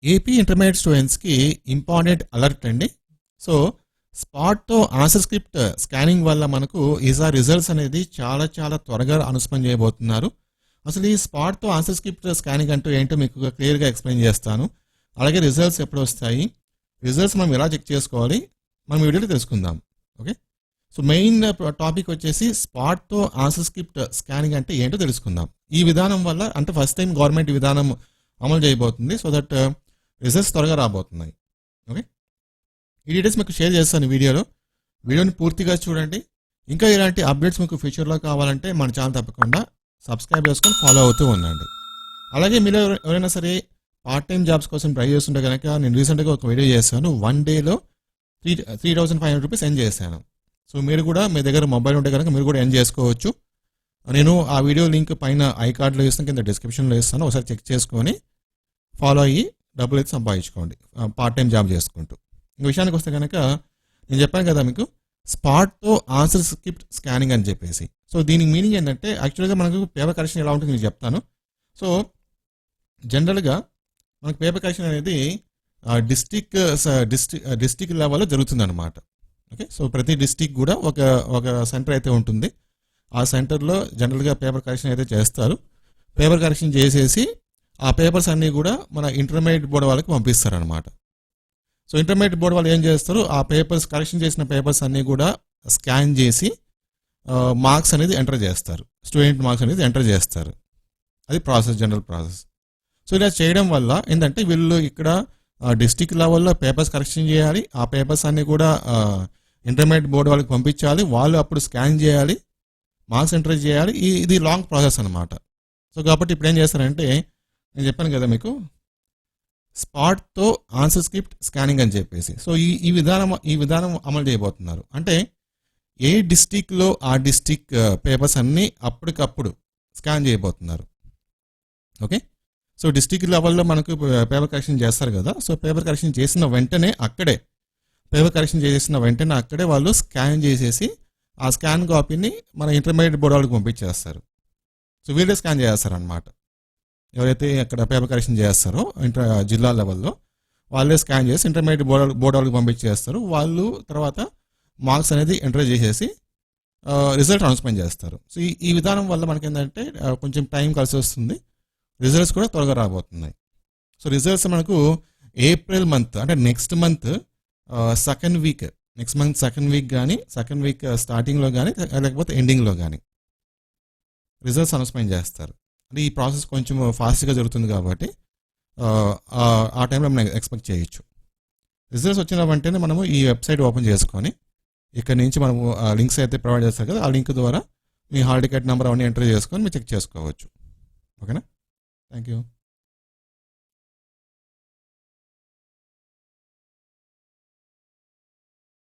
AP intermediate స్టూడెంట్స్కి important alert అండి. So స్పాట్తో answer script scanning వల్ల మనకు ఈసారి రిజల్ట్స్ అనేది చాలా చాలా త్వరగా అనౌన్స్మెంట్ చేయబోతున్నారు. అసలు ఈ స్పాట్తో ఆన్సర్ స్క్రిప్ట్ స్కానింగ్ అంటూ ఏంటో మీకు క్లియర్గా ఎక్స్ప్లెయిన్ చేస్తాను. అలాగే రిజల్ట్స్ ఎప్పుడు వస్తాయి, రిజల్ట్స్ మనం ఎలా చెక్ చేసుకోవాలి, మనం వీడియోలో తెలుసుకుందాం. ఓకే, సో మెయిన్ టాపిక్ వచ్చేసి స్పాట్తో ఆన్సర్ స్క్రిప్ట్ స్కానింగ్ అంటే ఏంటో తెలుసుకుందాం. ఈ విధానం వల్ల అంటే ఫస్ట్ టైం గవర్నమెంట్ విధానం అమలు చేయబోతుంది. సో దట్ రిజల్ట్స్ త్వరగా రాబోతున్నాయి. ఓకే, ఈ డీటెయిల్స్ మీకు షేర్ చేస్తాను వీడియోని పూర్తిగా చూడండి. ఇంకా ఇలాంటి అప్డేట్స్ మీకు ఫ్యూచర్లో కావాలంటే మన ఛానల్ తప్పకుండా సబ్స్క్రైబ్ చేసుకొని ఫాలో అవుతూ ఉండండి. అలాగే మీరు ఎవరైనా సరే పార్ట్ టైం జాబ్స్ కోసం ట్రై చేస్తుంటే కనుక నేను రీసెంట్గా ఒక వీడియో చేశాను. 1 డేలో 3,500 రూపీస్ ఎర్న్ చేశాను. సో మీరు కూడా మీ దగ్గర మొబైల్ ఉంటే కనుక మీరు కూడా ఎర్న్ చేసుకోవచ్చు. నేను ఆ వీడియో లింక్ పైన ఐ కార్డ్లో ఇస్తాను, కింద డిస్క్రిప్షన్లో ఇస్తాను. ఒకసారి చెక్ చేసుకొని ఫాలో అయ్యి డబ్బులు అయితే సంపాదించుకోండి పార్ట్ టైం జాబ్ చేసుకుంటూ. ఇంక విషయానికి వస్తే కనుక నేను చెప్పాను కదా మీకు స్పాట్తో ఆన్సర్ స్క్రిప్ట్ స్కానింగ్ అని చెప్పేసి. సో దీనికి మీనింగ్ ఏంటంటే యాక్చువల్గా మనకు పేపర్ కరెక్షన్ ఎలా ఉంటుంది నేను చెప్తాను. సో జనరల్గా మనకు పేపర్ కరెక్షన్ అనేది డిస్టిక్ లెవెల్లో జరుగుతుంది అనమాట. ఓకే, సో ప్రతి డిస్టిక్ కూడా ఒక సెంటర్ అయితే ఉంటుంది. ఆ సెంటర్లో జనరల్గా పేపర్ కరెక్షన్ అయితే చేస్తారు. పేపర్ కరెక్షన్ చేసేసి ఆ పేపర్స్ అన్నీ కూడా మన ఇంటర్మీడియట్ బోర్డు వాళ్ళకి పంపిస్తారు అనమాట. సో ఇంటర్మీడియట్ బోర్డు వాళ్ళు ఏం చేస్తారు, ఆ పేపర్స్ కరెక్షన్ చేసిన పేపర్స్ అన్నీ కూడా స్కాన్ చేసి మార్క్స్ అనేది ఎంటర్ చేస్తారు, స్టూడెంట్ మార్క్స్ అనేది ఎంటర్ చేస్తారు. అది ప్రాసెస్, జనరల్ ప్రాసెస్. సో ఇలా చేయడం వల్ల ఏంటంటే వీళ్ళు ఇక్కడ డిస్టిక్ లెవెల్లో పేపర్స్ కరెక్షన్ చేయాలి, ఆ పేపర్స్ అన్నీ కూడా ఇంటర్మీడియట్ బోర్డు వాళ్ళకి పంపించాలి, వాళ్ళు అప్పుడు స్కాన్ చేయాలి, మార్క్స్ ఎంటర్ చేయాలి. ఇది లాంగ్ ప్రాసెస్ అనమాట. సో కాబట్టి ఇప్పుడు ఏం చేస్తారంటే నేను చెప్పాను కదా మీకు స్పాట్తో ఆన్సర్ స్క్రిప్ట్ స్కానింగ్ అని చెప్పేసి. సో ఈ విధానం అమలు చేయబోతున్నారు. అంటే ఏ డిస్టిక్లో ఆ డిస్టిక్ పేపర్స్ అన్నీ అప్పటికప్పుడు స్కాన్ చేయబోతున్నారు. ఓకే, సో డిస్టిక్ లెవెల్లో మనకు పేపర్ కరెక్షన్ చేస్తారు కదా. సో పేపర్ కరెక్షన్ చేసిన వెంటనే అక్కడే వాళ్ళు స్కాన్ చేసేసి ఆ స్కాన్ కాపీని మన ఇంటర్మీడియట్ బోర్డు వాళ్ళకి పంపించేస్తారు. సో వీళ్ళే స్కాన్ చేస్తారు అనమాట. ఎవరైతే అక్కడ పేపర్ కరెక్షన్ చేస్తారో జిల్లా లెవెల్లో వాళ్ళే స్కాన్ చేసి ఇంటర్మీడియట్ బోర్డు వాళ్ళకి పంపించేస్తారు. వాళ్ళు తర్వాత మార్క్స్ అనేది ఎంటర్ చేసేసి రిజల్ట్ అనౌన్స్మెంట్ చేస్తారు. సో ఈ విధానం వల్ల మనకి ఏంటంటే కొంచెం టైం కలిసి వస్తుంది, రిజల్ట్స్ కూడా త్వరగా రాబోతున్నాయి. సో రిజల్ట్స్ మనకు ఏప్రిల్ మంత్ అంటే నెక్స్ట్ మంత్ సెకండ్ వీక్ కానీ సెకండ్ వీక్ స్టార్టింగ్లో కానీ లేకపోతే ఎండింగ్లో కానీ రిజల్ట్స్ అనౌన్స్మెంట్ చేస్తారు. అంటే ఈ ప్రాసెస్ కొంచెం ఫాస్ట్గా జరుగుతుంది కాబట్టి ఆ టైంలో మనం ఎక్స్పెక్ట్ చేయొచ్చు. రిజల్ట్స్ వచ్చిన వెంటనే మనము ఈ వెబ్సైట్ ఓపెన్ చేసుకొని ఇక్కడ నుంచి మనము లింక్స్ అయితే ప్రొవైడ్ చేస్తారు కదా, ఆ లింక్ ద్వారా మీ హాల్ టికెట్ నెంబర్ అవన్నీ ఎంటర్ చేసుకొని మీరు చెక్ చేసుకోవచ్చు. ఓకేనా, థ్యాంక్ యూ.